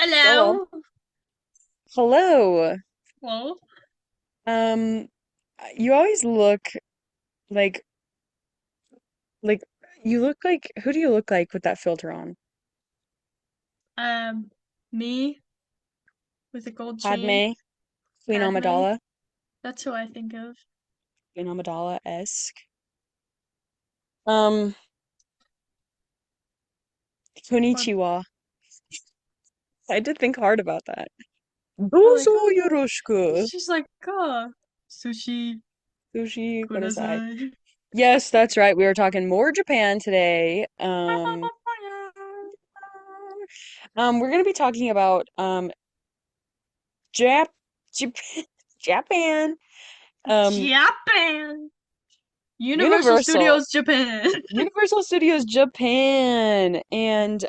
Hello. Hello. Hello. Well, Um, you always look like like you look like who do you look like with that filter on? um, me with a gold chain, Padme, Queen Padme. Amidala, That's who I think of. Queen Amidala-esque. Um, Or, Konnichiwa. I did think hard about that. or like, Dozo oh, yoroshiku. she's like, oh, sushi, Sushi kudasai. kudasai. Yes, that's right. We were talking more Japan today. We're gonna be talking about Jap Japan Japan. Um, Japan. Universal Universal. Studios Japan. Universal Studios Japan. And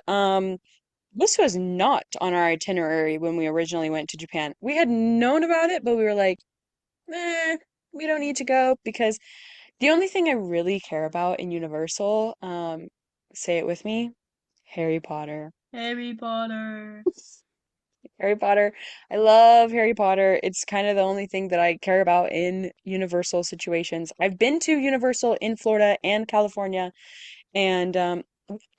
this was not on our itinerary when we originally went to Japan. We had known about it, but we were like, eh, we don't need to go because the only thing I really care about in Universal, say it with me, Harry Potter. Harry Potter. Harry Potter. I love Harry Potter. It's kind of the only thing that I care about in Universal situations. I've been to Universal in Florida and California, and how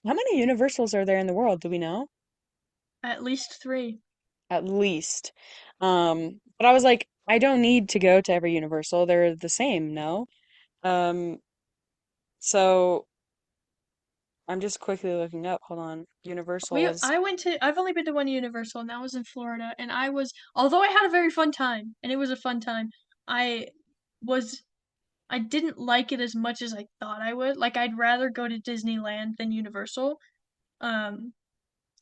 many Universals are there in the world? Do we know? At least three. At least. But I was like, I don't need to go to every Universal. They're the same, no? Um, so I'm just quickly looking up. Hold on. Universals. I've only been to one Universal, and that was in Florida, and although I had a very fun time, and it was a fun time, I was I didn't like it as much as I thought I would. Like I'd rather go to Disneyland than Universal. Um,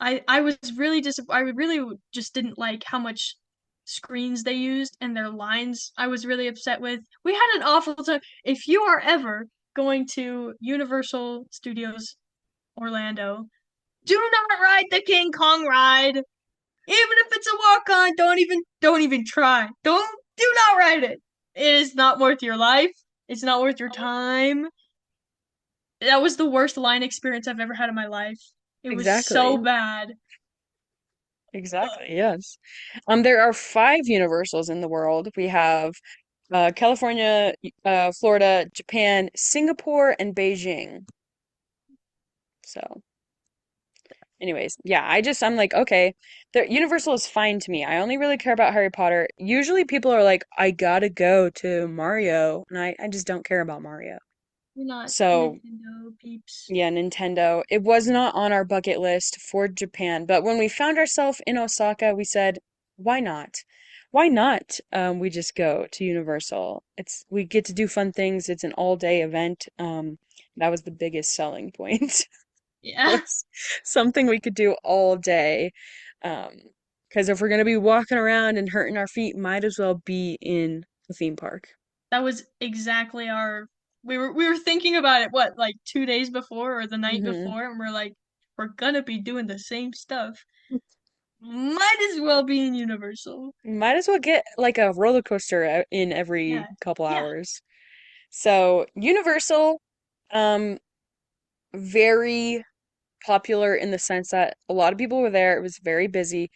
I was really I really just didn't like how much screens they used and their lines. I was really upset with. We had an awful time. If you are ever going to Universal Studios Orlando, do not ride the King Kong ride. Even if it's a walk on, don't even try. Do not ride it. It is not worth your life. It's not worth your time. That was the worst line experience I've ever had in my life. It was so Exactly. bad. Exactly. Yes. There are five Universals in the world. We have California, Florida, Japan, Singapore, and Beijing. So, anyways, yeah, I'm like, okay, the Universal is fine to me. I only really care about Harry Potter. Usually people are like, I gotta go to Mario, and I just don't care about Mario. You're not So, Nintendo peeps. yeah, Nintendo. It was not on our bucket list for Japan, but when we found ourselves in Osaka, we said, why not? Why not? We just go to Universal. We get to do fun things. It's an all day event. That was the biggest selling point. Yeah, Was something we could do all day. Um, because if we're gonna be walking around and hurting our feet, might as well be in the theme park. that was exactly our. We were thinking about it. What, like 2 days before or the night Hmm. before, and we're like, we're gonna be doing the same stuff. Might as well be in Universal. Might as well get like a roller coaster in every Yeah, couple yeah. hours. So Universal, um, very popular in the sense that a lot of people were there. It was very busy.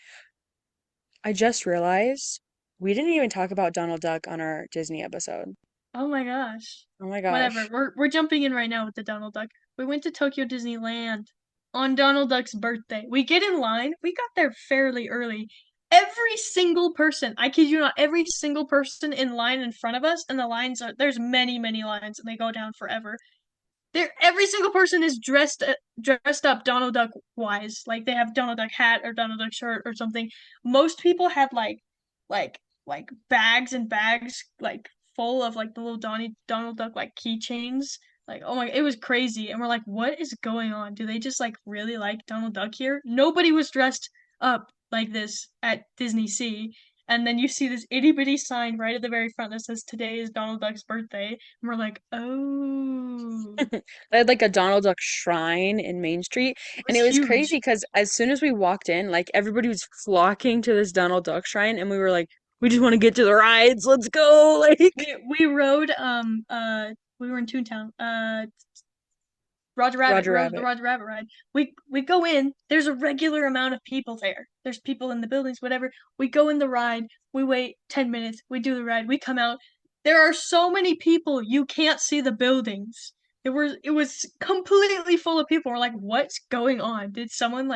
I just realized we didn't even talk about Donald Duck on our Disney episode. Oh my gosh. Oh my Whatever. gosh. We're jumping in right now with the Donald Duck. We went to Tokyo Disneyland on Donald Duck's birthday. We get in line. We got there fairly early. Every single person, I kid you not, every single person in line in front of us, and there's many, many lines, and they go down forever. Every single person is dressed up Donald Duck wise. Like they have Donald Duck hat or Donald Duck shirt or something. Most people had like bags and bags like full of like the little Donald Duck like keychains. Like, oh my, it was crazy. And we're like, what is going on? Do they just like really like Donald Duck here? Nobody was dressed up like this at Disney Sea. And then you see this itty bitty sign right at the very front that says today is Donald Duck's birthday. And we're like, oh. They had like a Donald Duck shrine in Main Street, It and was it was crazy huge. because as soon as we walked in, like everybody was flocking to this Donald Duck shrine, and we were like, we just want to get to the rides. Let's go! Like, We rode we were in Toontown. Roger Rabbit, Roger rode the Rabbit. Roger Rabbit ride. We go in. There's a regular amount of people there. There's people in the buildings, whatever. We go in the ride. We wait 10 minutes. We do the ride. We come out. There are so many people you can't see the buildings. It was completely full of people. We're like, what's going on? Did someone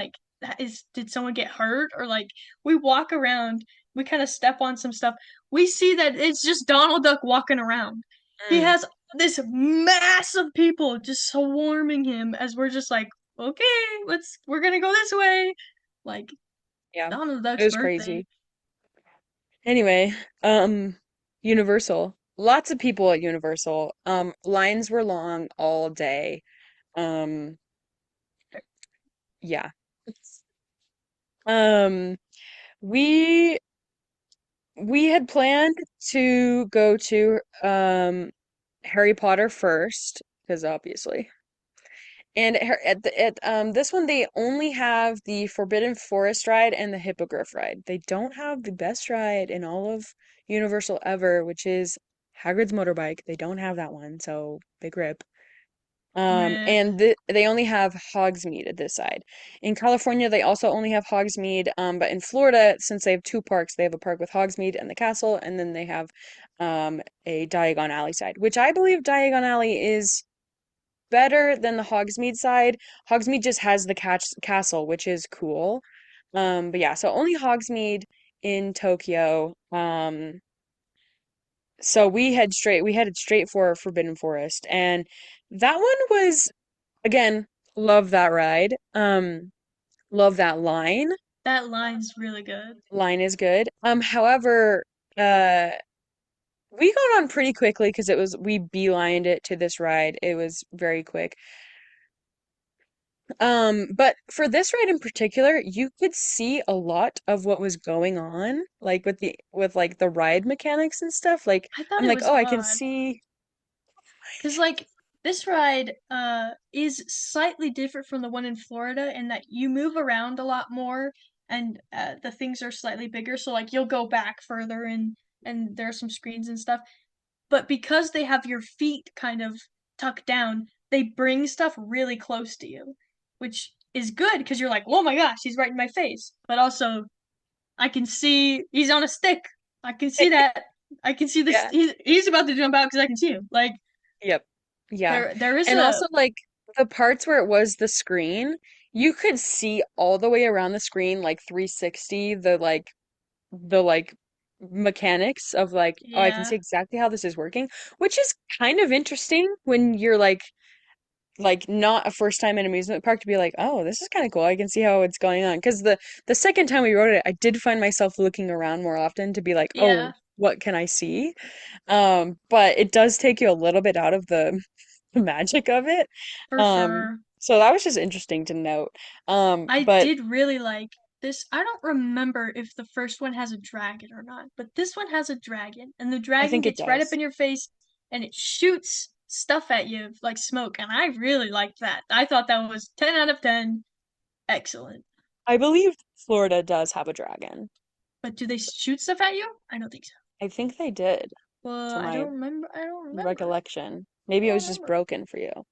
get hurt or like we walk around, we kind of step on some stuff. We see that it's just Donald Duck walking around. He Mm, has this mass of people just swarming him as we're just like, okay, we're gonna go this way. Like yeah, Donald it Duck's was birthday. crazy. Anyway, Universal. Lots of people at Universal. Lines were long all day. Um, yeah. Um, we we had planned to go to Harry Potter first, because obviously. And at this one they only have the Forbidden Forest ride and the Hippogriff ride. They don't have the best ride in all of Universal ever, which is Hagrid's motorbike. They don't have that one, so big rip. Meh. And they only have Hogsmeade at this side. In California, they also only have Hogsmeade. But in Florida, since they have two parks, they have a park with Hogsmeade and the castle, and then they have a Diagon Alley side, which I believe Diagon Alley is better than the Hogsmeade side. Hogsmeade just has the castle, which is cool. But yeah, so only Hogsmeade in Tokyo. So we headed straight for Forbidden Forest, and that one was again, love that ride. Love that line. That line's really good. Line is good. However, uh we got on pretty quickly because we beelined it to this ride. It was very quick. But for this ride in particular, you could see a lot of what was going on, like with like the ride mechanics and stuff. Like I thought I'm it like, was oh, I can odd. see. Because, like, this ride is slightly different from the one in Florida in that you move around a lot more and the things are slightly bigger. So, like, you'll go back further and there are some screens and stuff. But because they have your feet kind of tucked down, they bring stuff really close to you, which is good because you're like, oh my gosh, he's right in my face. But also, I can see he's on a stick. I can see that. I can see this. Yeah. He's about to jump out because I can see him. Like, Yep. Yeah. there is And a also like the parts where it was the screen, you could see all the way around the screen like 360 the mechanics of like, oh, I can yeah, see exactly how this is working, which is kind of interesting when you're like not a first time in amusement park to be like, oh, this is kind of cool. I can see how it's going on. Because the second time we rode it, I did find myself looking around more often to be like, oh, yeah, what can I see? But it does take you a little bit out of the magic of it. for Um, sure. so that was just interesting to note. I But did really like this. I don't remember if the first one has a dragon or not, but this one has a dragon, and the I dragon think it gets right up does. in your face and it shoots stuff at you like smoke, and I really liked that. I thought that was 10 out of 10. Excellent. I believe Florida does have a dragon. But do they shoot stuff at you? I don't think so. I think they did, Well, to I my don't remember. I don't remember. recollection. I Maybe it don't was just remember. broken for you.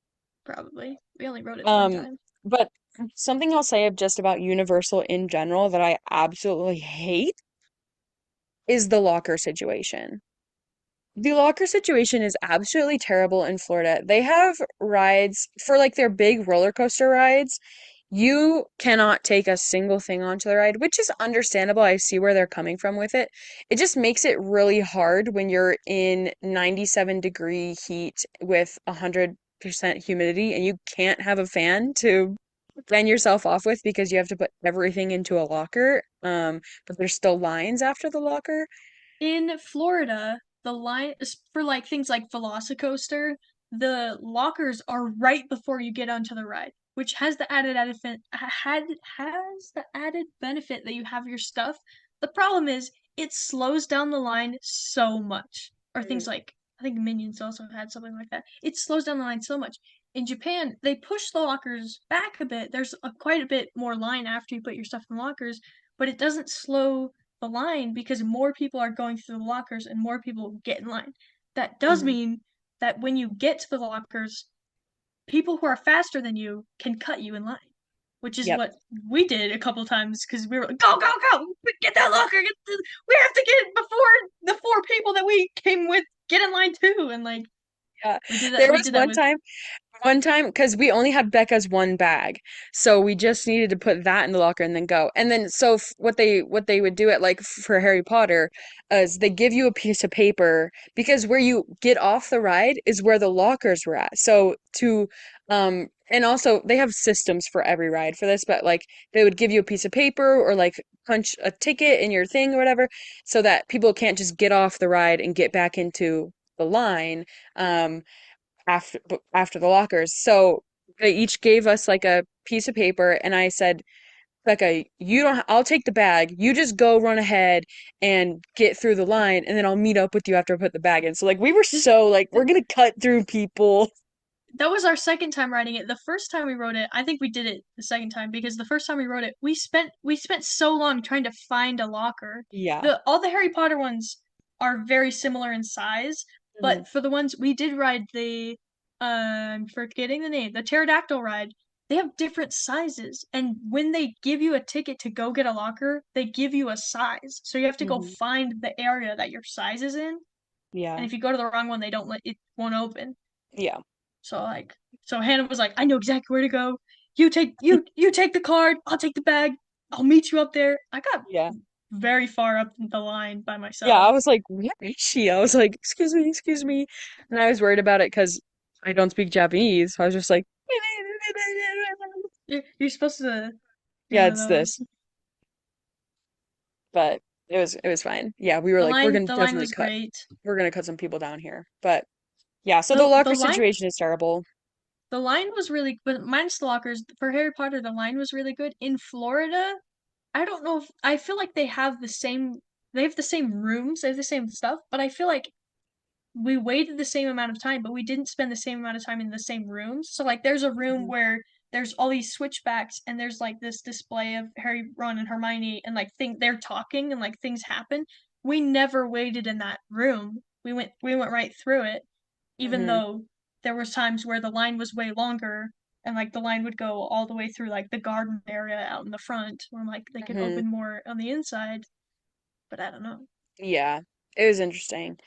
Probably. We only wrote it one Um, time. but something I'll say just about Universal in general that I absolutely hate is the locker situation. The locker situation is absolutely terrible in Florida. They have rides for like their big roller coaster rides. You cannot take a single thing onto the ride, which is understandable. I see where they're coming from with it. It just makes it really hard when you're in 97-degree heat with 100% humidity and you can't have a fan to fan yourself off with because you have to put everything into a locker. But there's still lines after the locker. In Florida, the line for like things like Velocicoaster, the lockers are right before you get onto the ride, which has the has the added benefit that you have your stuff. The problem is it slows down the line so much. Or things Mm, like I think Minions also had something like that. It slows down the line so much. In Japan, they push the lockers back a bit. There's quite a bit more line after you put your stuff in lockers, but it doesn't slow the line because more people are going through the lockers and more people get in line. That does mhm. mean that when you get to the lockers, people who are faster than you can cut you in line, which is Yep. what we did a couple times because we were like, go, go, go, get that locker, we have to get before the four people that we came with get in line too, and like Yeah. we did that. There We was did that with one time, because we only had Becca's one bag, so we just needed to put that in the locker and then go. And then, so what they would do it like for Harry Potter is they give you a piece of paper because where you get off the ride is where the lockers were at. So and also they have systems for every ride for this, but like they would give you a piece of paper or like punch a ticket in your thing or whatever, so that people can't just get off the ride and get back into the line. Um, after the lockers. So they each gave us like a piece of paper, and I said, Becca, you don't, I'll take the bag. You just go run ahead and get through the line, and then I'll meet up with you after I put the bag in. So like we were so like we're gonna cut through people. that was our second time riding it. The first time we rode it, I think we did it the second time because the first time we rode it, we spent so long trying to find a locker. Yeah. The all the Harry Potter ones are very similar in size, Hmm. but for the ones we did ride the I'm forgetting the name, the pterodactyl ride, they have different sizes. And when they give you a ticket to go get a locker, they give you a size. So you have to go Hmm. find the area that your size is in. And Yeah. if you go to the wrong one, they don't let it won't open. Yeah. So like, so Hannah was like, I know exactly where to go. You take the card. I'll take the bag. I'll meet you up there. I got Yeah. very far up the line by Yeah. I myself. was like, where is she? I was like, excuse me, excuse me. And I was worried about it because I don't speak Japanese. So I was just like, You're supposed to do yeah, one of it's this. those. But it was fine. Yeah, we were like, The line was great. we're gonna cut some people down here. But yeah, so the The locker line situation is terrible. the line was really, but minus the lockers for Harry Potter. The line was really good in Florida. I don't know if I feel like they have the same. They have the same rooms. They have the same stuff, but I feel like we waited the same amount of time, but we didn't spend the same amount of time in the same rooms. So like there's a room Mhm. where there's all these switchbacks and there's like this display of Harry, Ron, and Hermione and like they're talking and like things happen. We never waited in that room. We went right through it, even Mhm. though there was times where the line was way longer and like the line would go all the way through like the garden area out in the front where like they could Mhm. open more on the inside, but I don't know. Yeah, it was interesting.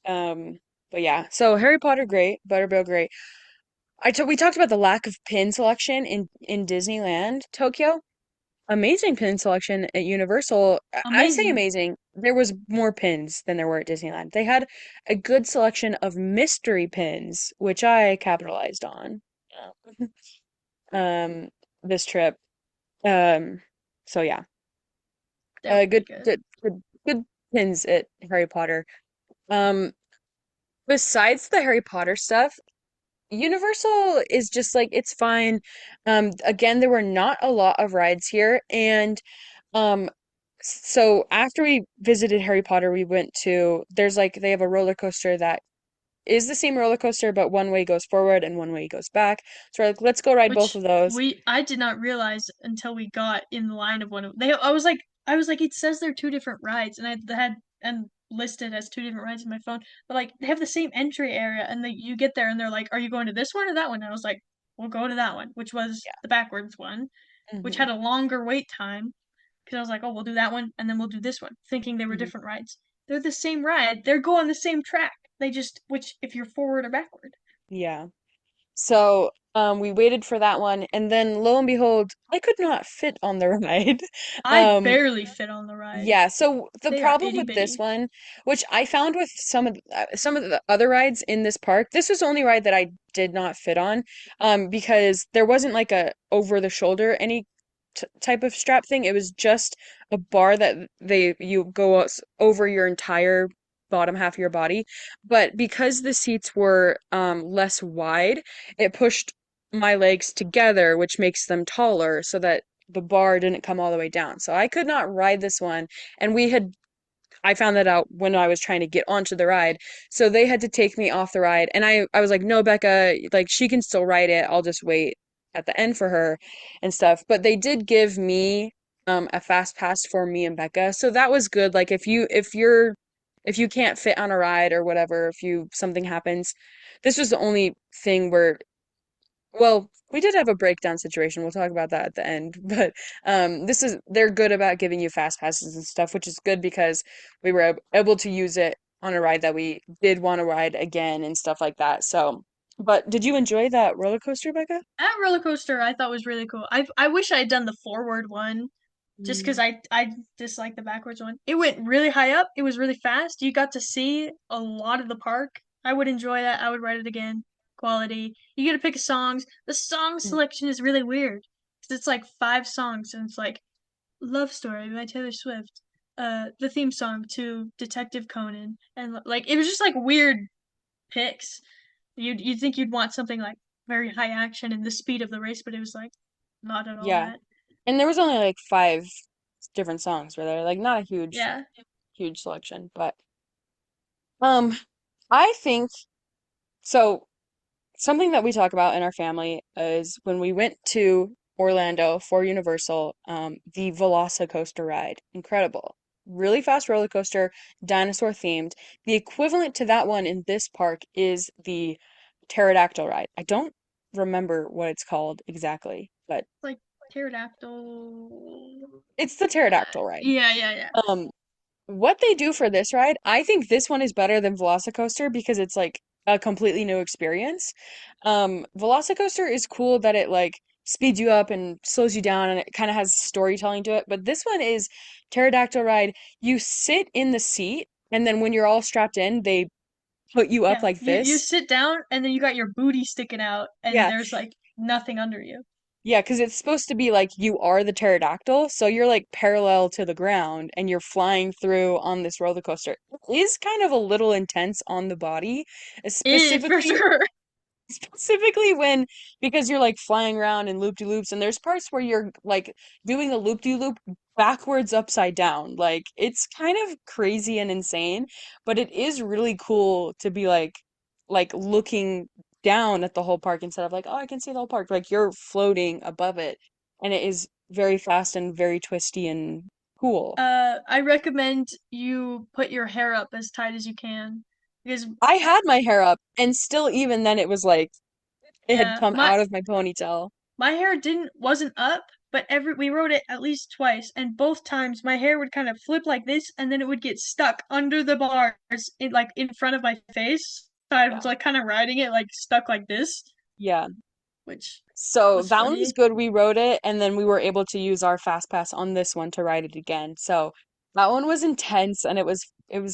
Um, but yeah, so Harry Potter great, Butterbill great. We talked about the lack of pin selection in Disneyland, Tokyo. Amazing pin selection at Universal. I say Amazing. amazing. There was more pins than there were at Disneyland. They had a good selection of mystery pins, which I capitalized on. Um, this trip. Um, so yeah, They're pretty good, good. good pins at Harry Potter. Um, besides the Harry Potter stuff, Universal is just like it's fine. Again, there were not a lot of rides here, and um, so after we visited Harry Potter, we went to there's like they have a roller coaster that is the same roller coaster, but one way goes forward and one way goes back. So we're like, let's go ride both Which of those. we I did not realize until we got in the line of one of they I was like it says they're two different rides and I had and listed as two different rides in my phone, but like they have the same entry area and you get there and they're like, are you going to this one or that one? And I was like, we'll go to that one, which was Yeah. the backwards one, which Hmm. had a longer wait time because I was like, oh, we'll do that one and then we'll do this one, thinking they were Hmm. different rides. They're the same ride. They're go on the same track. They just which if you're forward or backward. Yeah. So we waited for that one, and then lo and behold, I could not fit on the ride. I Um, barely fit on the ride. Yeah, so the They are problem itty with this bitty. one, which I found with some of the other rides in this park, this was the only ride that I did not fit on, because there wasn't like a over the shoulder any t type of strap thing. It was just a bar that you go over your entire bottom half of your body. But because the seats were less wide, it pushed my legs together, which makes them taller, so that the bar didn't come all the way down. So I could not ride this one. And I found that out when I was trying to get onto the ride. So they had to take me off the ride. And I was like, no, Becca, like she can still ride it. I'll just wait at the end for her and stuff. But they did give me a fast pass for me and Becca. So that was good. Like if you can't fit on a ride or whatever, if you something happens, this was the only thing where Well, we did have a breakdown situation. We'll talk about that at the end. But this is they're good about giving you fast passes and stuff, which is good because we were able to use it on a ride that we did want to ride again and stuff like that. So, but did you enjoy that roller coaster, Becca? That roller coaster I thought was really cool. I wish I had done the forward one just because Mm. I dislike the backwards one. It went really high up. It was really fast. You got to see a lot of the park. I would enjoy that. I would write it again. Quality. You get to pick songs. The song selection is really weird because it's like five songs and it's like Love Story by Taylor Swift. The theme song to Detective Conan, and like it was just like weird picks. You'd think you'd want something like very high action and the speed of the race, but it was like not at all Yeah. that. And there was only like five different songs were there, like not a Yeah, huge selection, but um I think so. Something that we talk about in our family is when we went to Orlando for Universal, the Velocicoaster ride. Incredible. Really fast roller coaster, dinosaur themed. The equivalent to that one in this park is the pterodactyl ride. I don't remember what it's called exactly, but like pterodactyl. it's the pterodactyl ride. Yeah, yeah, yeah. Um, what they do for this ride, I think this one is better than Velocicoaster because it's like a completely new experience. Velocicoaster is cool that it like speeds you up and slows you down and it kind of has storytelling to it, but this one is Pterodactyl ride. You sit in the seat and then when you're all strapped in, they put you up Yeah, like you this. sit down and then you got your booty sticking out and Yeah. there's like nothing under you. Yeah, because it's supposed to be like you are the pterodactyl, so you're like parallel to the ground and you're flying through on this roller coaster. It is kind of a little intense on the body, It is for specifically sure. specifically when because you're like flying around in loop-de-loops and there's parts where you're like doing a loop-de-loop backwards upside down. Like it's kind of crazy and insane, but it is really cool to be like looking down at the whole park instead of like, oh, I can see the whole park. Like you're floating above it and it is very fast and very twisty and cool. I recommend you put your hair up as tight as you can because I had my hair up and still even then it was like it had yeah, come my out of my ponytail. my hair didn't wasn't up, but every we rode it at least twice, and both times my hair would kind of flip like this, and then it would get stuck under the bars, in like in front of my face. So I was Yeah. like kind of riding it like stuck like this, Yeah. which So was that one was funny. good. We rode it, and then we were able to use our fast pass on this one to ride it again. So that one was intense, and it was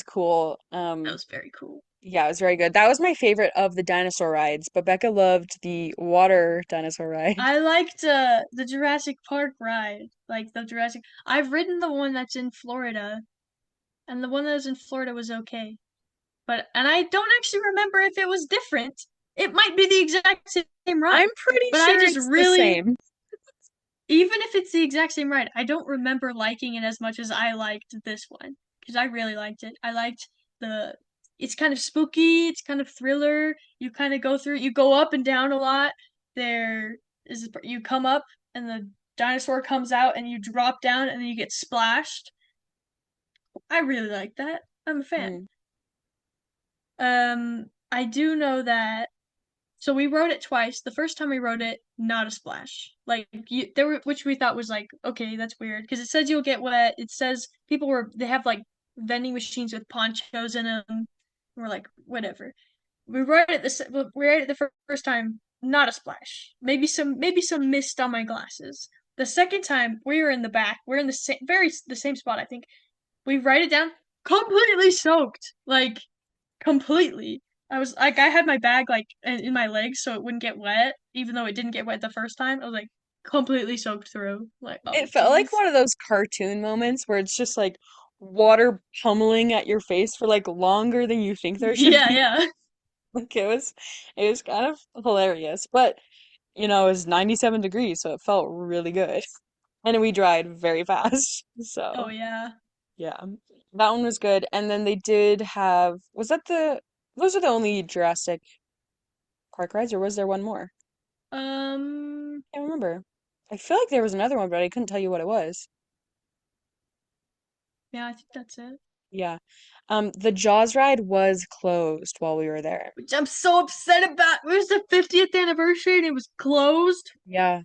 cool. That was very cool. Yeah, it was very good. That was my favorite of the dinosaur rides, but Becca loved the water dinosaur ride. I liked the Jurassic Park ride, like the Jurassic. I've ridden the one that's in Florida, and the one that was in Florida was okay. And I don't actually remember if it was different. It might be the exact same I'm ride, pretty but I sure just it's the really, same. even if it's the exact same ride, I don't remember liking it as much as I liked this one because I really liked it. I liked the. It's kind of spooky. It's kind of thriller. You kind of go through. You go up and down a lot. There is you come up and the dinosaur comes out and you drop down and then you get splashed. I really like that. I'm a fan. Mm, I do know that. So we wrote it twice. The first time we wrote it, not a splash. Like there were, which we thought was like, okay, that's weird because it says you'll get wet. It says they have like vending machines with ponchos in them. We're like, whatever. We wrote it the first time, not a splash. Maybe some mist on my glasses. The second time we were in the back. We're in the same spot. I think we write it down, completely soaked. Like completely. I was like, I had my bag like in my legs so it wouldn't get wet, even though it didn't get wet the first time. I was like completely soaked through. Like, it oh, felt like jeez. one of those cartoon moments where it's just like water pummeling at your face for like longer than you think there should Yeah, be. yeah. Like it was kind of hilarious, but it was 97 degrees, so it felt really good. And we dried very fast. Oh, So, yeah. yeah. That one was good. And then they did have, those are the only Jurassic Park rides, or was there one more? Um, I can't remember. I feel like there was another one, but I couldn't tell you what it was. yeah, I think that's it. Yeah. The Jaws ride was closed while we were there. Which I'm so upset about. It was the 50th anniversary and it was closed. Yeah.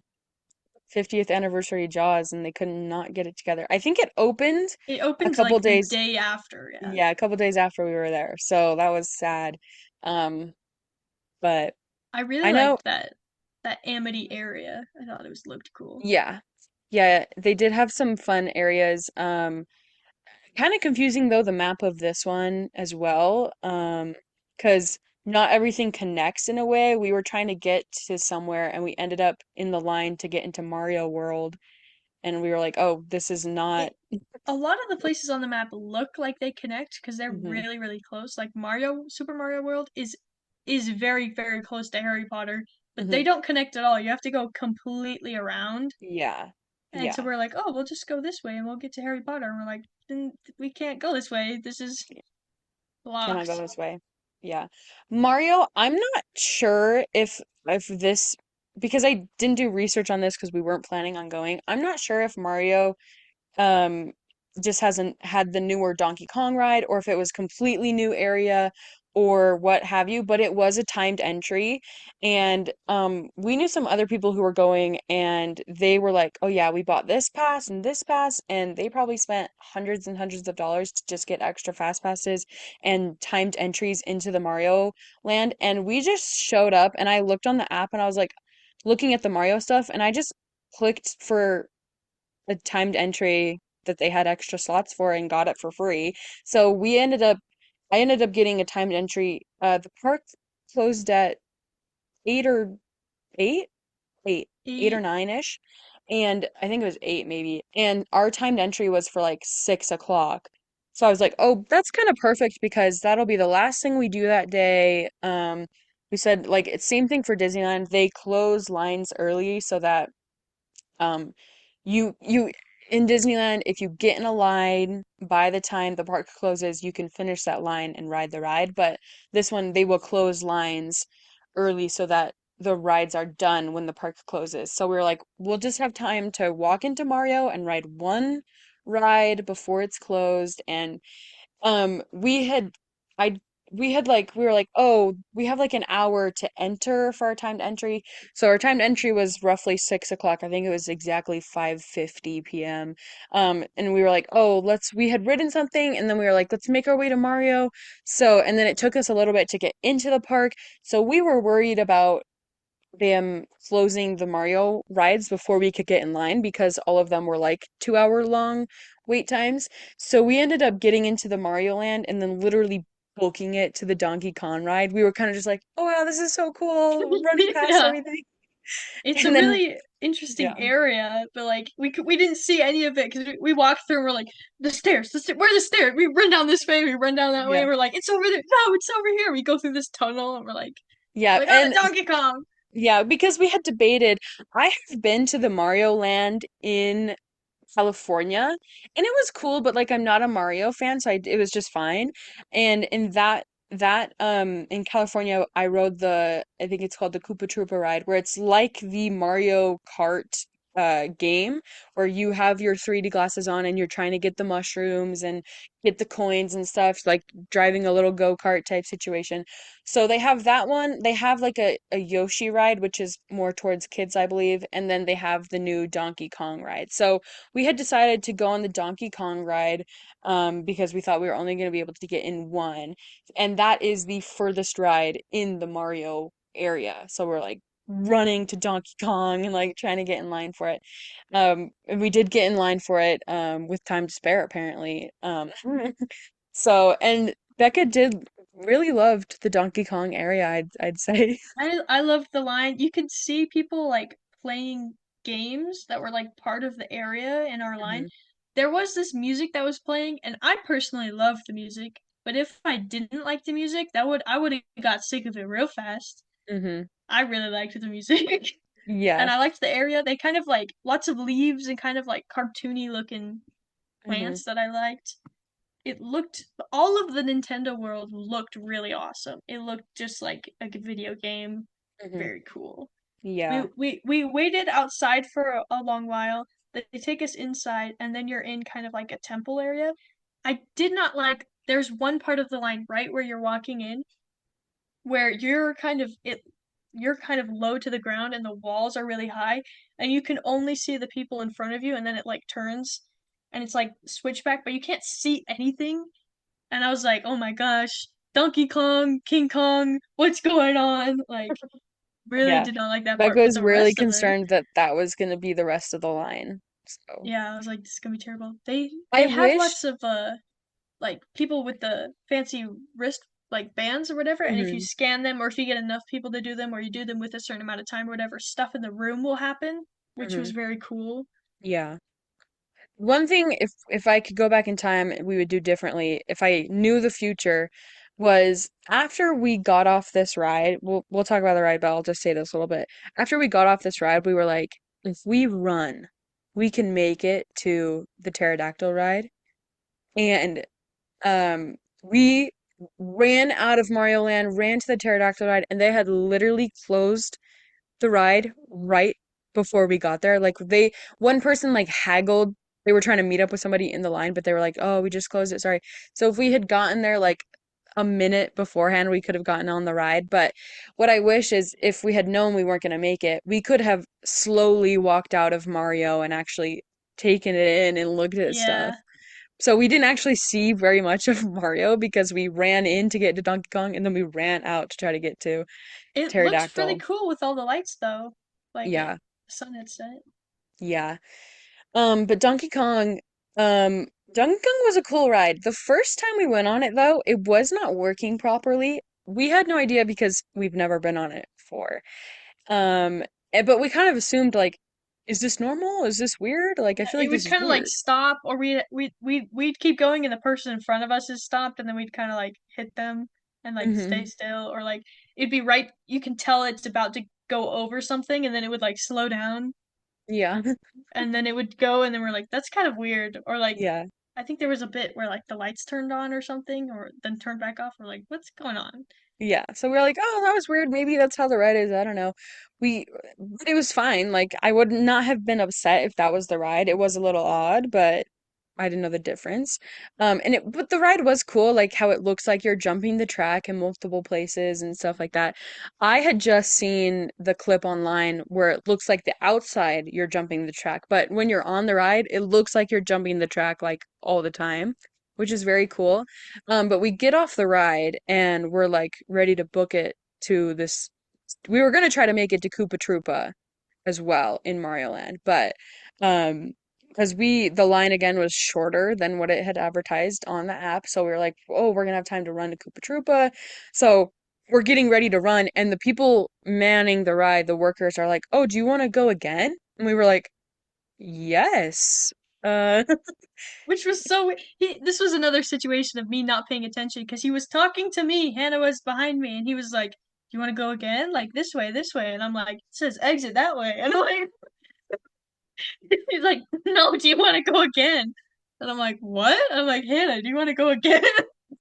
50th anniversary Jaws, and they could not get it together. I think it opened It a opened couple like the days, day after, yeah. yeah, a couple days after we were there. So that was sad. Um, but I really I know, liked that Amity area. I thought it was looked cool. yeah. Yeah, they did have some fun areas. Kind of confusing though, the map of this one as well. Because not everything connects in a way. We were trying to get to somewhere and we ended up in the line to get into Mario World, and we were like, "Oh, this is not." It A lot of the places on the map look like they connect because they're Hmm. really, really close. Like Super Mario World is very, very close to Harry Potter, but Hmm. they don't connect at all. You have to go completely around. Yeah. And so Yeah. we're like, oh, we'll just go this way and we'll get to Harry Potter. And we're like, then we can't go this way. This is Cannot go blocked. this way. Yeah. Mario, I'm not sure if this, because I didn't do research on this because we weren't planning on going. I'm not sure if Mario um just hasn't had the newer Donkey Kong ride, or if it was completely new area or what have you, but it was a timed entry. And we knew some other people who were going, and they were like, "Oh yeah, we bought this pass," and they probably spent hundreds and hundreds of dollars to just get extra fast passes and timed entries into the Mario land. And we just showed up, and I looked on the app and I was like looking at the Mario stuff, and I just clicked for a timed entry that they had extra slots for and got it for free. So I ended up getting a timed entry. The park closed at eight or eight, eight, eight or E nine-ish. And I think it was eight maybe. And our timed entry was for like 6 o'clock. So I was like, oh, that's kind of perfect because that'll be the last thing we do that day. We said like it's same thing for Disneyland. They close lines early so that um, you in Disneyland, if you get in a line by the time the park closes, you can finish that line and ride the ride. But this one, they will close lines early so that the rides are done when the park closes. So we were like, we'll just have time to walk into Mario and ride one ride before it's closed. And we had I we were like, oh, we have like an hour to enter for our timed entry. So our timed entry was roughly 6 o'clock. I think it was exactly 5:50 p.m. And we were like, oh, we had written something, and then we were like, let's make our way to Mario. So, and then it took us a little bit to get into the park. So we were worried about them closing the Mario rides before we could get in line because all of them were like 2 hour long wait times. So we ended up getting into the Mario Land and then literally booking it to the Donkey Kong ride. We were kind of just like, oh wow, this is so cool, running past yeah. everything. It's a And then really interesting yeah, area, but like we didn't see any of it because we walked through and we're like where are the stairs? We run down this way, we run down that way, yeah, and we're like it's over there. No, it's over here. We go through this tunnel and yeah, we're like oh, and the Donkey Kong. yeah, because we had debated. I have been to the Mario Land in California, and it was cool, but like I'm not a Mario fan, so it was just fine. And in that in California, I rode I think it's called the Koopa Troopa ride, where it's like the Mario Kart game where you have your 3D glasses on and you're trying to get the mushrooms and get the coins and stuff, like driving a little go-kart type situation. So they have that one. They have like a Yoshi ride, which is more towards kids, I believe, and then they have the new Donkey Kong ride. So we had decided to go on the Donkey Kong ride because we thought we were only going to be able to get in one. And that is the furthest ride in the Mario area. So we're like running to Donkey Kong and like trying to get in line for it. And we did get in line for it with time to spare apparently. So and Becca did really loved the Donkey Kong area, I'd say. I loved the line. You could see people like playing games that were like part of the area in our line. Hmm. There was this music that was playing, and I personally loved the music. But if I didn't like the music, I would have got sick of it real fast. Hmm. I really liked the music. Yeah. And I liked the area. They kind of like lots of leaves and kind of like cartoony looking Hmm. plants that I liked. It looked all of the Nintendo world looked really awesome. It looked just like a video game. Hmm. Very cool. Yeah. We waited outside for a long while. They take us inside and then you're in kind of like a temple area I did not like there's one part of the line right where you're walking in where you're kind of low to the ground and the walls are really high and you can only see the people in front of you and then it like turns and it's like switchback but you can't see anything and I was like, "Oh my gosh, Donkey Kong, King Kong, what's going on?" Like really Yeah. did not like that Beck part, but was the really rest of it, concerned that that was going to be the rest of the line. So yeah, I was like, "This is gonna be terrible." They I have wish. lots of like people with the fancy wrist like bands or whatever, and if you Mhm, scan them or if you get enough people to do them or you do them with a certain amount of time or whatever, stuff in the room will happen, which was mhm. very cool. Yeah. One thing, if I could go back in time, we would do differently. If I knew the future, was after we got off this ride. We'll talk about the ride, but I'll just say this a little bit. After we got off this ride, we were like, if we run, we can make it to the pterodactyl ride. And we ran out of Mario Land, ran to the pterodactyl ride, and they had literally closed the ride right before we got there. Like one person like haggled. They were trying to meet up with somebody in the line, but they were like, "Oh, we just closed it. Sorry." So if we had gotten there like a minute beforehand, we could have gotten on the ride. But what I wish is if we had known we weren't going to make it, we could have slowly walked out of Mario and actually taken it in and looked at stuff. Yeah. So we didn't actually see very much of Mario because we ran in to get to Donkey Kong and then we ran out to try to get to It looked really Pterodactyl. cool with all the lights though. Like Yeah. the sun had set. Yeah. But Donkey Kong was a cool ride. The first time we went on it though, it was not working properly. We had no idea because we've never been on it before. Um, but we kind of assumed like, is this normal? Is this weird? Like, I Yeah, feel it like would this is kind of like weird. stop, or we'd keep going, and the person in front of us is stopped, and then we'd kind of like hit them and like stay Hmm. still, or like it'd be right. You can tell it's about to go over something, and then it would like slow down, Yeah. and then it would go, and then we're like, that's kind of weird, or like Yeah. I think there was a bit where like the lights turned on or something, or then turned back off. We're like, what's going on? Yeah, so we are like, oh, that was weird. Maybe that's how the ride is. I don't know. We, but it was fine. Like, I would not have been upset if that was the ride. It was a little odd, but I didn't know the difference. But the ride was cool, like how it looks like you're jumping the track in multiple places and stuff like that. I had just seen the clip online where it looks like the outside you're jumping the track, but when you're on the ride, it looks like you're jumping the track like all the time, which is very cool. But we get off the ride and we're like ready to book it to this. We were gonna try to make it to Koopa Troopa as well in Mario Land, but because the line again was shorter than what it had advertised on the app, so we were like, oh, we're gonna have time to run to Koopa Troopa. So we're getting ready to run, and the people manning the ride, the workers are like, oh, do you want to go again? And we were like, yes. Uh, Which was so this was another situation of me not paying attention because he was talking to me. Hannah was behind me, and he was like, "Do you want to go again? Like this way." And I'm like, "It says exit that way." And I'm like, he's like, "No, do you want to go again?" And I'm like, "What?" I'm like, "Hannah, do you want to go again?"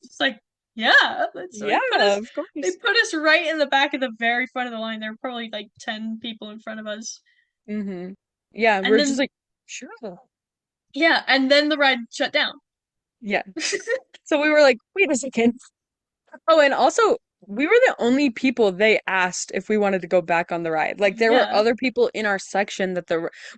She's like, "Yeah." So yeah, of they course. put us right in the back of the very front of the line. There were probably like 10 people in front of us. Hmm. Yeah, And we're just then like, sure. yeah, and then the ride shut down. Yeah. So we were like, wait a second. Oh, and also, we were the only people they asked if we wanted to go back on the ride. Like, there were Yeah. other people in our section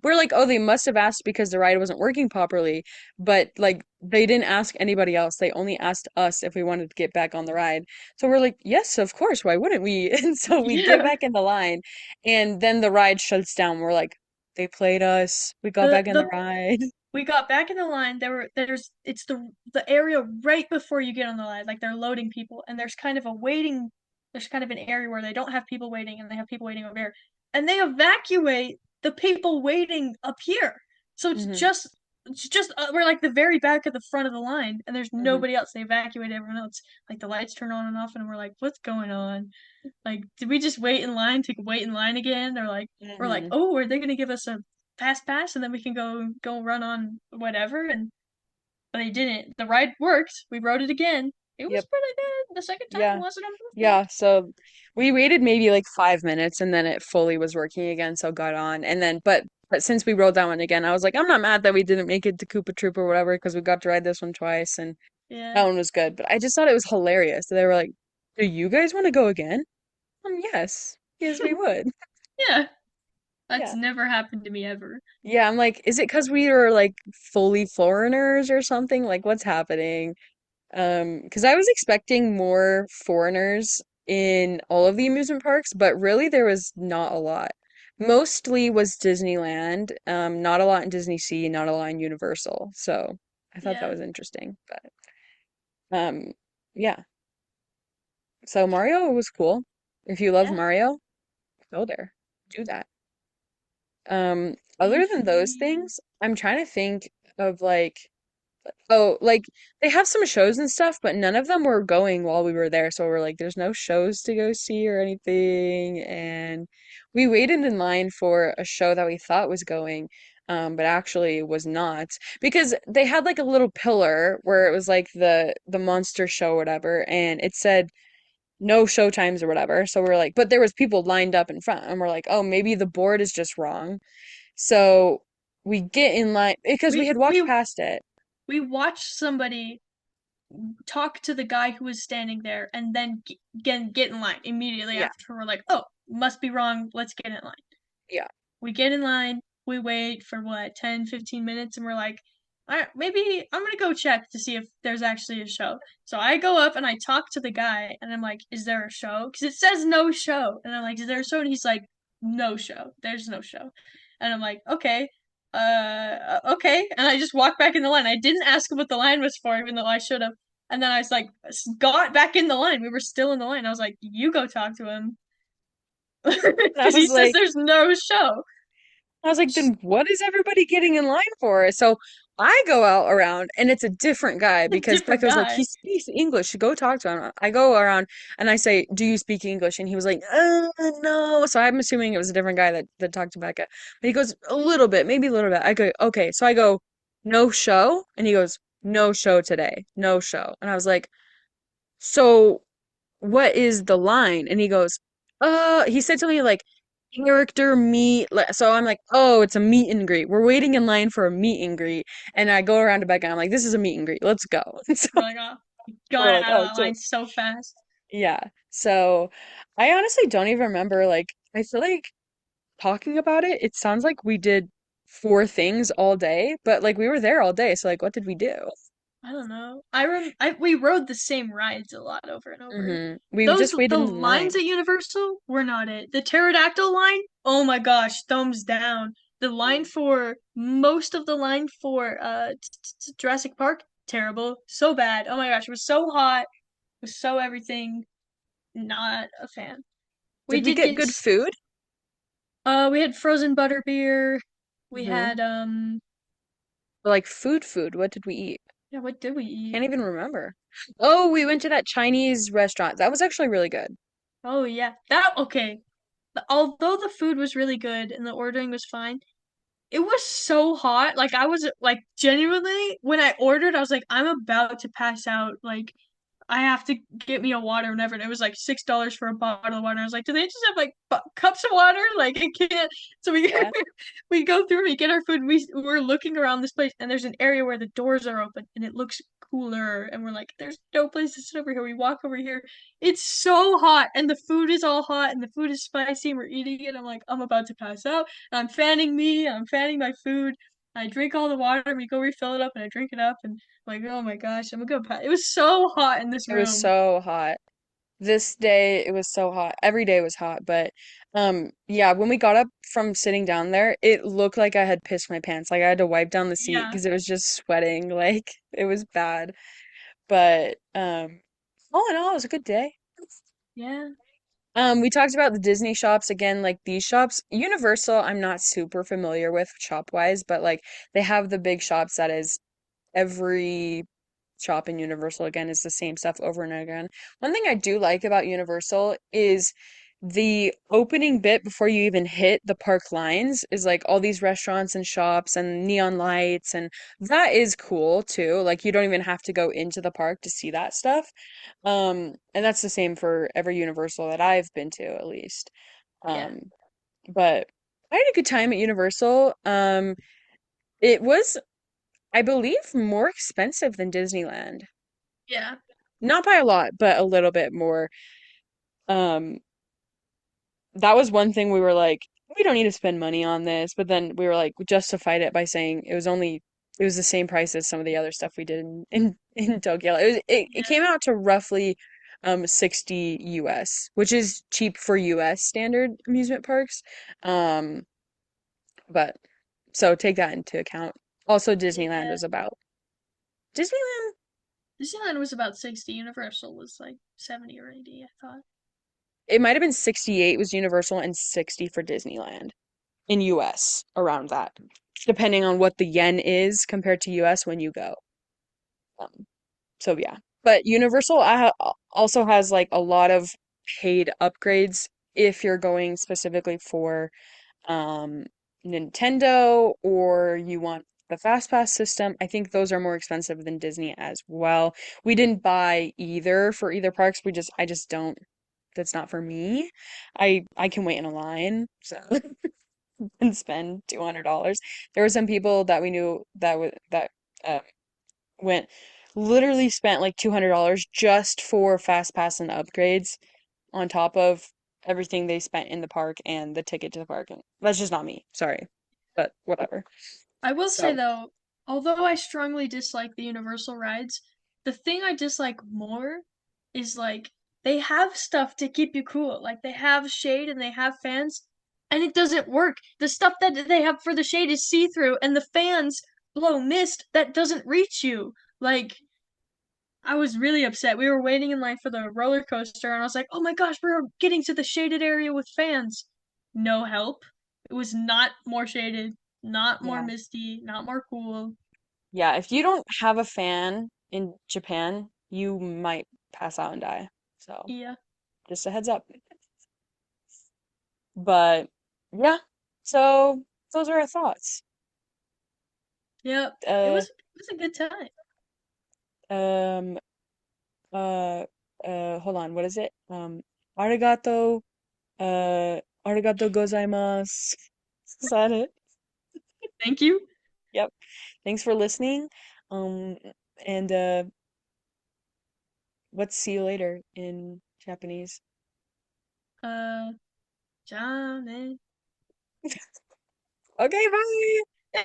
we're like, oh, they must have asked because the ride wasn't working properly. But, like, they didn't ask anybody else. They only asked us if we wanted to get back on the ride. So we're like, yes, of course. Why wouldn't we? And so we get Yeah. back in the line, and then the ride shuts down. We're like, they played us. We got The back in the the ride. we got back in the line. There's it's the area right before you get on the line. Like they're loading people, and there's kind of an area where they don't have people waiting, and they have people waiting over here, and they evacuate the people waiting up here. So Hmm. it's just we're like the very back of the front of the line, and there's Hmm. nobody else. They evacuate everyone else. Like the lights turn on and off, and we're like, what's going on? Like, did we just wait in line to wait in line again? Or like, we're like, Hmm. oh, are they gonna give us a fast pass and then we can go run on whatever? And but they didn't. The ride worked. We rode it again. It was Yep. pretty good. The second time Yeah. wasn't bad. Yeah, so we waited maybe like 5 minutes and then it fully was working again, so got on. And then, but But since we rode that one again, I was like, I'm not mad that we didn't make it to Koopa Troop or whatever because we got to ride this one twice and Yeah. that one was good. But I just thought it was hilarious. They were like, "Do you guys want to go again?" Yes, yes, we would. Yeah. That's Yeah. never happened to me ever. Yeah, I'm like, is it because we were like fully foreigners or something? Like, what's happening? Because I was expecting more foreigners in all of the amusement parks, but really there was not a lot. Mostly was Disneyland, not a lot in Disney Sea, not a lot in Universal. So I thought that Yeah. was interesting. But um, yeah. So Mario was cool. If you love Yeah. Mario, go there. Do that. Other If than those we things, I'm trying to think of like oh, like they have some shows and stuff, but none of them were going while we were there. So we're like, there's no shows to go see or anything. And we waited in line for a show that we thought was going, but actually was not because they had like a little pillar where it was like the monster show or whatever, and it said no show times or whatever. So we're like, but there was people lined up in front, and we're like, oh, maybe the board is just wrong. So we get in line because we we had walked we past it. we watched somebody talk to the guy who was standing there and then get in line immediately Yeah. after. We're like, oh, must be wrong. Let's get in line. Yeah. We get in line, we wait for what, 10, 15 minutes, and we're like, all right, maybe I'm gonna go check to see if there's actually a show. So I go up and I talk to the guy, and I'm like, is there a show? Because it says no show. And I'm like, is there a show? And he's like, no show. There's no show. And I'm like, okay. Okay. And I just walked back in the line. I didn't ask him what the line was for, even though I should have. And then I was like, got back in the line. We were still in the line. I was like, you go talk to him. And I Because he was says like, there's no show. then what is everybody getting in line for? So I go out around and it's a different guy A because different Becca was like, guy. he speaks English. Go talk to him. I go around and I say, do you speak English? And he was like, no. So I'm assuming it was a different guy that talked to Becca. But he goes, a little bit, maybe a little bit. I go, okay. So I go, no show? And he goes, no show today. No show. And I was like, so what is the line? And he goes, he said something like character meet. So I'm like, oh, it's a meet and greet. We're waiting in line for a meet and greet. And I go around to Becca and I'm like, this is a meet and greet. Let's go. So We're like, oh, we we're got like, out of oh, that cool. line so fast. Yeah. So I honestly don't even remember. Like, I feel like talking about it, it sounds like we did four things all day, but like we were there all day. So like, what did we do? I don't know. We rode the same rides a lot over and over. We Those just waited the in lines line. at Universal were not it. The pterodactyl line, oh my gosh, thumbs down. The line for most of the line for Jurassic Park, terrible, so bad. Oh my gosh, it was so hot, it was so everything. Not a fan. We Did we did get get good food? we had frozen butter beer. We Hmm. had Like food. What did we eat? yeah, what did we eat? Can't even remember. Oh, we went to that Chinese restaurant. That was actually really good. Oh yeah. That okay. Although the food was really good and the ordering was fine, it was so hot. Like I was like genuinely when I ordered, I was like, I'm about to pass out. Like I have to get me a water whenever. And it was like $6 for a bottle of water. I was like, do they just have like cups of water? Like I can't. So we Yeah. we go through, we get our food. We're looking around this place, and there's an area where the doors are open, and it looks cooler. And we're like, there's no place to sit over here. We walk over here. It's so hot, and the food is all hot, and the food is spicy. And we're eating it. I'm like, I'm about to pass out. And I'm fanning me. I'm fanning my food. I drink all the water, and we go refill it up, and I drink it up, and like, oh my gosh, I'm a good pet. It was so hot in this It was room. so hot. This day it was so hot. Every day was hot, but yeah, when we got up from sitting down there, it looked like I had pissed my pants. Like I had to wipe down the seat Yeah, because it was just sweating. Like it was bad. But all in all, it was a good day. yeah, We talked about the Disney shops again, like these shops. Universal, I'm not super familiar with shop wise, but like they have the big shops that is every shop in Universal again is the same stuff over and again. One thing I do like about Universal is the opening bit before you even hit the park lines is like all these restaurants and shops and neon lights and that is cool too. Like you don't even have to go into the park to see that stuff. And that's the same for every Universal that I've been to at least. yeah. Um, but I had a good time at Universal. It was, I believe, more expensive than Disneyland. Yeah. Not by a lot, but a little bit more. Um, that was one thing we were like, we don't need to spend money on this, but then we were like, we justified it by saying it was the same price as some of the other stuff we did in Tokyo. It came Yeah. out to roughly 60 US, which is cheap for US standard amusement parks. Um, but so take that into account. Also, Disneyland Yeah. was about Disneyland. Disneyland was about 60. Universal was like 70 or 80, I thought. It might have been 68 was Universal and 60 for Disneyland in US, around that, depending on what the yen is compared to US when you go. Um, so yeah, but Universal also has like a lot of paid upgrades if you're going specifically for um, Nintendo or you want the Fast Pass system. I think those are more expensive than Disney as well. We didn't buy either for either parks. I just don't. That's not for me. I can wait in a line, so and spend $200. There were some people that we knew that uh, went literally spent like $200 just for Fast Pass and upgrades on top of everything they spent in the park and the ticket to the park. And that's just not me. Sorry. But whatever. I will say So, though, although I strongly dislike the Universal rides, the thing I dislike more is like they have stuff to keep you cool. Like they have shade and they have fans, and it doesn't work. The stuff that they have for the shade is see-through, and the fans blow mist that doesn't reach you. Like I was really upset. We were waiting in line for the roller coaster, and I was like, "Oh my gosh, we're getting to the shaded area with fans." No help. It was not more shaded, not more yeah. misty, not more cool. Yeah, if you don't have a fan in Japan, you might pass out and die. So, Yeah. just a heads up. But yeah. So, those are our thoughts. Yep. It Uh was a good time. um uh hold on, what is it? Arigato, arigato gozaimasu. Is that it? Thank you. Yep. Thanks for listening. Um, and let's see you later in Japanese. Uh, じゃあね。Okay, bye.